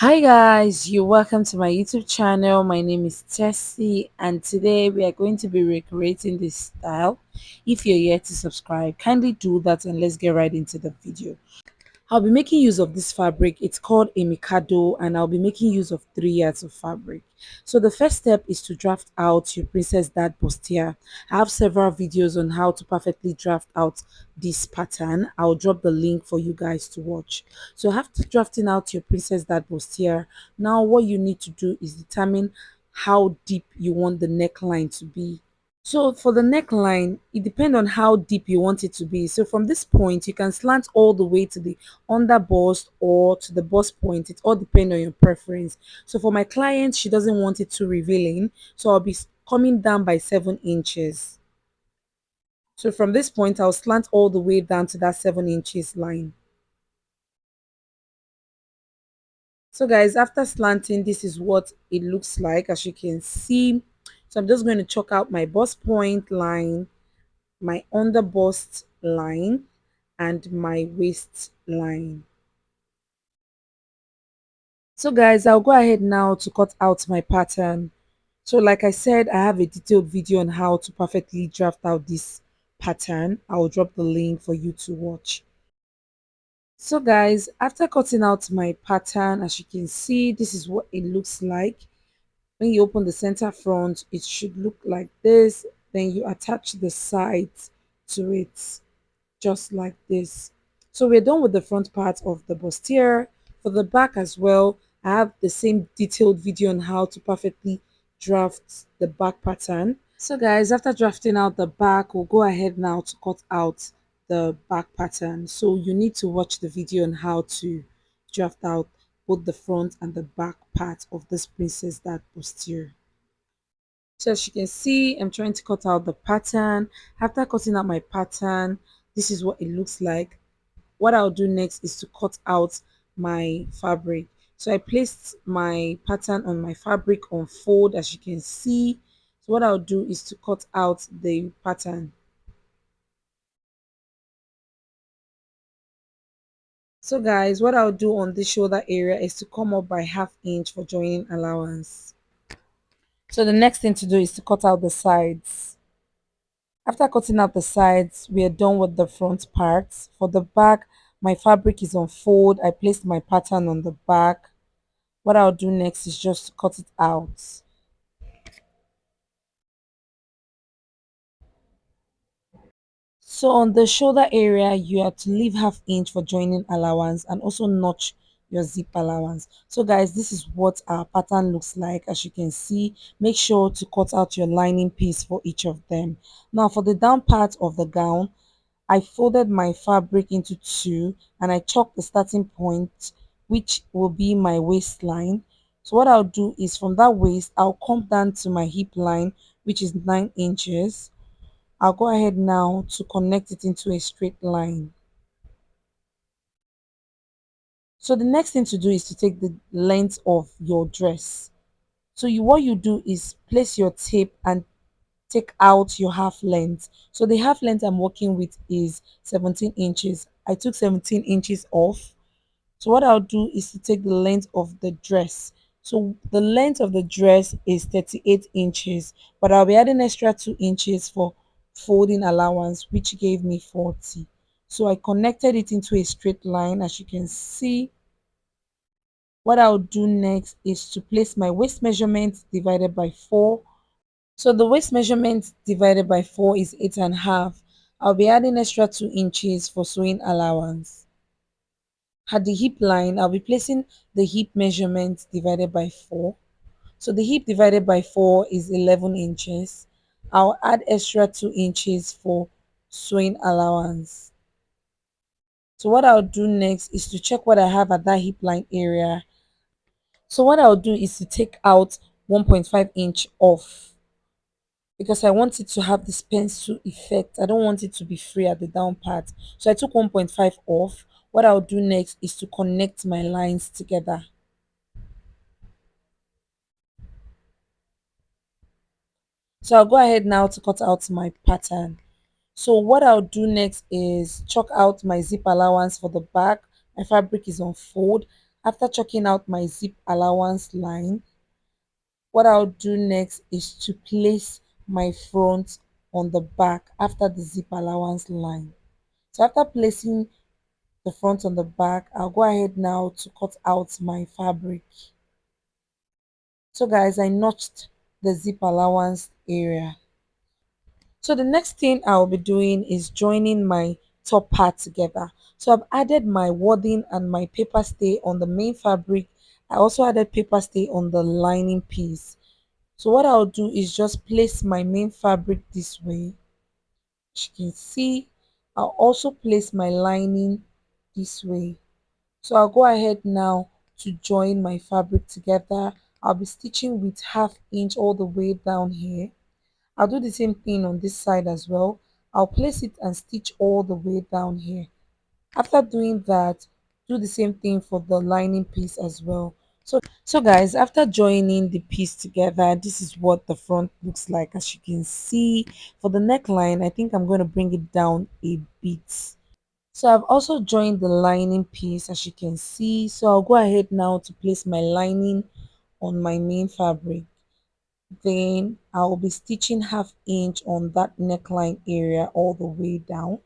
Hi guys, you're welcome to my YouTube channel. My name is Tessie and today we are going to be recreating this style. If you're yet to subscribe, kindly do that and let's get right into the video. I'll be making use of this fabric. It's called a Mikado and I'll be making use of 3 yards of fabric. So the first step is to draft out your princess dart bustier. I have several videos on how to perfectly draft out this pattern. I'll drop the link for you guys to watch. So after drafting out your princess dart bustier, now what you need to do is determine how deep you want the neckline to be. So for the neckline, it depends on how deep you want it to be. So from this point, you can slant all the way to the under bust or to the bust point. It all depends on your preference. So for my client, she doesn't want it too revealing. So I'll be coming down by 7 inches. So from this point, I'll slant all the way down to that 7 inches line. So guys, after slanting, this is what it looks like as you can see. So I'm just going to chalk out my bust point line, my under bust line and my waist line. So guys, I'll go ahead now to cut out my pattern. So like I said, I have a detailed video on how to perfectly draft out this pattern. I'll drop the link for you to watch. So guys, after cutting out my pattern, as you can see, this is what it looks like. When you open the center front, it should look like this. Then you attach the sides to it, just like this. So we're done with the front part of the bustier. For the back as well, I have the same detailed video on how to perfectly draft the back pattern. So guys, after drafting out the back, we'll go ahead now to cut out the back pattern. So you need to watch the video on how to draft out both the front and the back part of this princess dart bustier. So as you can see, I'm trying to cut out the pattern. After cutting out my pattern, this is what it looks like. What I'll do next is to cut out my fabric. So I placed my pattern on my fabric on fold, as you can see. So what I'll do is to cut out the pattern. So guys, what I'll do on this shoulder area is to come up by 1/2 inch for joining allowance. So the next thing to do is to cut out the sides. After cutting out the sides, we are done with the front parts. For the back, my fabric is on fold. I placed my pattern on the back. What I'll do next is just to cut it out. So on the shoulder area, you have to leave 1/2 inch for joining allowance and also notch your zip allowance. So guys, this is what our pattern looks like. As you can see, make sure to cut out your lining piece for each of them. Now for the down part of the gown, I folded my fabric into two and I chalked the starting point, which will be my waistline. So what I'll do is from that waist, I'll come down to my hip line, which is 9 inches. I'll go ahead now to connect it into a straight line. So the next thing to do is to take the length of your dress. So what you do is place your tape and take out your half length. So the half length I'm working with is 17 inches. I took 17 inches off. So what I'll do is to take the length of the dress. So the length of the dress is 38 inches, but I'll be adding extra 2 inches for folding allowance, which gave me 40. So I connected it into a straight line, as you can see. What I'll do next is to place my waist measurement divided by 4. So the waist measurement divided by 4 is 8.5. I'll be adding extra 2 inches for sewing allowance. At the hip line, I'll be placing the hip measurement divided by 4. So the hip divided by 4 is 11 inches. I'll add extra 2 inches for sewing allowance. So what I'll do next is to check what I have at that hip line area. So what I'll do is to take out 1.5 inch off because I want it to have this pencil effect. I don't want it to be free at the down part. So I took 1.5 off. What I'll do next is to connect my lines together. So I'll go ahead now to cut out my pattern. So what I'll do next is chalk out my zip allowance for the back. My fabric is on fold. After chalking out my zip allowance line, what I'll do next is to place my front on the back after the zip allowance line. So after placing the front on the back, I'll go ahead now to cut out my fabric. So guys, I notched the zip allowance area. So the next thing I'll be doing is joining my top part together. So I've added my wadding and my paper stay on the main fabric. I also added paper stay on the lining piece. So what I'll do is just place my main fabric this way. As you can see, I'll also place my lining this way. So I'll go ahead now to join my fabric together. I'll be stitching with 1/2 inch all the way down here. I'll do the same thing on this side as well. I'll place it and stitch all the way down here. After doing that, do the same thing for the lining piece as well. So guys, after joining the piece together, this is what the front looks like. As you can see, for the neckline, I think I'm going to bring it down a bit. So I've also joined the lining piece, as you can see. So I'll go ahead now to place my lining on my main fabric. Then I'll be stitching 1/2 inch on that neckline area all the way down.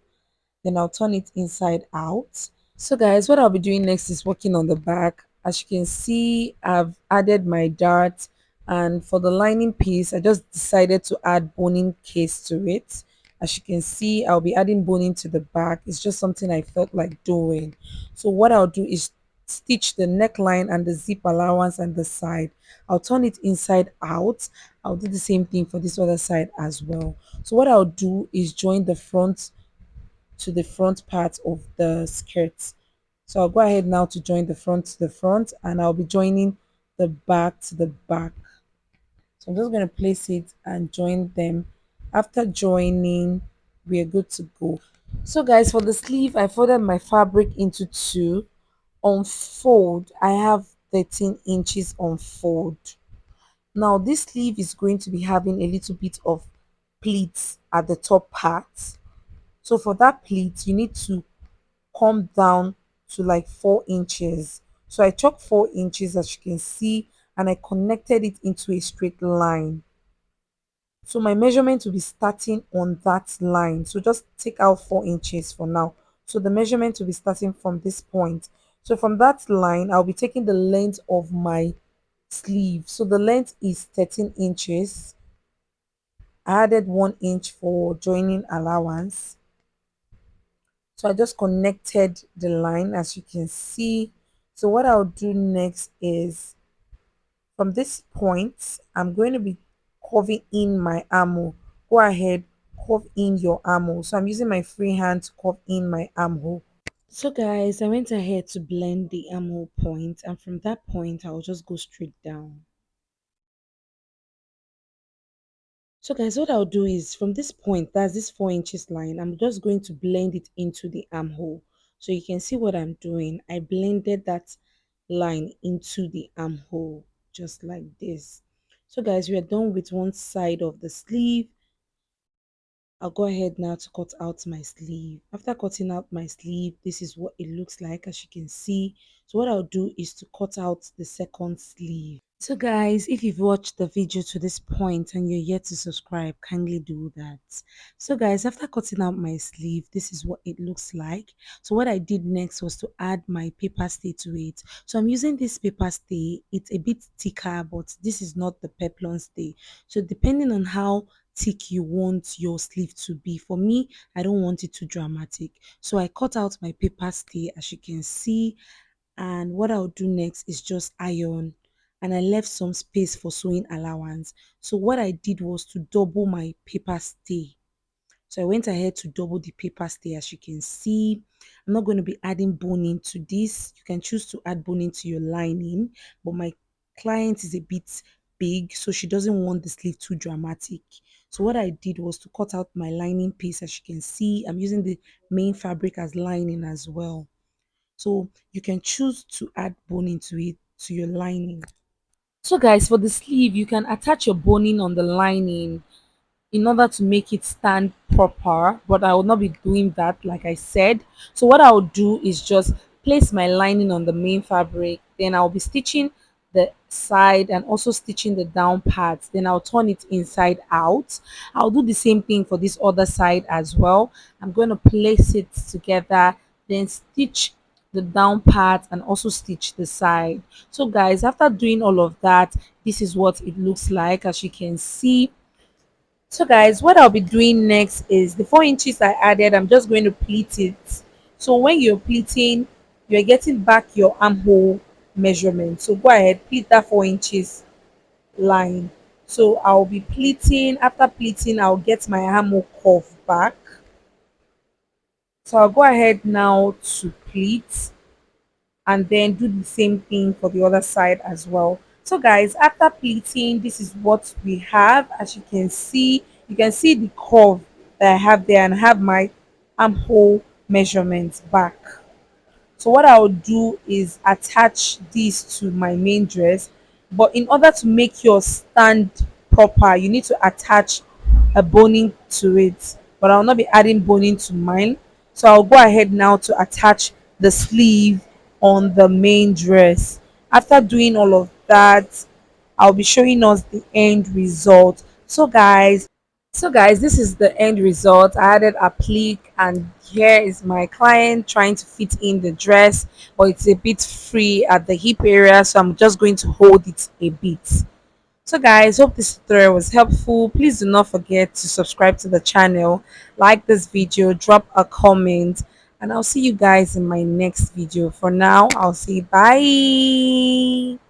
Then I'll turn it inside out. So guys, what I'll be doing next is working on the back. As you can see, I've added my dart, and for the lining piece I just decided to add boning case to it. As you can see, I'll be adding boning to the back. It's just something I felt like doing. So what I'll do is stitch the neckline and the zip allowance and the side. I'll turn it inside out. I'll do the same thing for this other side as well. So what I'll do is join the front to the front part of the skirt. So I'll go ahead now to join the front to the front, and I'll be joining the back to the back. So I'm just going to place it and join them. After joining, we are good to go. So guys, for the sleeve, I folded my fabric into two. On fold, I have 13 inches on fold. Now this sleeve is going to be having a little bit of pleats at the top part. So for that pleat, you need to come down to like 4 inches. So I chalked 4 inches, as you can see, and I connected it into a straight line. So my measurement will be starting on that line. So just take out 4 inches for now. So the measurement will be starting from this point. So from that line, I'll be taking the length of my sleeve. So the length is 13 inches. I added 1 inch for joining allowance. So I just connected the line, as you can see. So what I'll do next is, from this point, I'm going to be curving in my armhole. Go ahead, curve in your armhole. So I'm using my free hand to curve in my armhole. So guys, I went ahead to blend the armhole point, and from that point I'll just go straight down. So guys, what I'll do is, from this point, that's this 4 inches line, I'm just going to blend it into the armhole. So you can see what I'm doing. I blended that line into the armhole just like this. So guys, we are done with one side of the sleeve. I'll go ahead now to cut out my sleeve. After cutting out my sleeve, this is what it looks like, as you can see. So what I'll do is to cut out the second sleeve. So guys, if you've watched the video to this point and you're yet to subscribe, kindly do that. So guys, after cutting out my sleeve, this is what it looks like. So what I did next was to add my paper stay to it. So I'm using this paper stay. It's a bit thicker, but this is not the peplon stay. So depending on how thick you want your sleeve to be, for me, I don't want it too dramatic. So I cut out my paper stay, as you can see, and what I'll do next is just iron, and I left some space for sewing allowance. So what I did was to double my paper stay. So I went ahead to double the paper stay, as you can see. I'm not going to be adding boning to this. You can choose to add boning to your lining, but my client is a bit big, so she doesn't want the sleeve too dramatic. So what I did was to cut out my lining piece. As you can see, I'm using the main fabric as lining as well. So you can choose to add boning to it, to your lining. So guys, for the sleeve, you can attach your boning on the lining in order to make it stand proper, but I will not be doing that, like I said. So what I'll do is just place my lining on the main fabric, then I'll be stitching the side and also stitching the down parts, then I'll turn it inside out. I'll do the same thing for this other side as well. I'm going to place it together, then stitch the down part and also stitch the side. So guys, after doing all of that, this is what it looks like. As you can see, so guys, what I'll be doing next is the 4 inches I added, I'm just going to pleat it. So when you're pleating, you're getting back your armhole measurement. So go ahead, pleat that 4 inches line. So I'll be pleating. After pleating, I'll get my armhole curve back. So I'll go ahead now to pleat and then do the same thing for the other side as well. So guys, after pleating, this is what we have. As you can see the curve that I have there and have my armhole measurements back. So what I'll do is attach this to my main dress, but in order to make your stand proper, you need to attach a boning to it. But I'll not be adding boning to mine. So I'll go ahead now to attach the sleeve on the main dress. After doing all of that, I'll be showing us the end result. So guys, this is the end result. I added a pleat and here is my client trying to fit in the dress, but it's a bit free at the hip area, so I'm just going to hold it a bit. So guys, hope this tutorial was helpful. Please do not forget to subscribe to the channel, like this video, drop a comment, and I'll see you guys in my next video. For now, I'll say bye.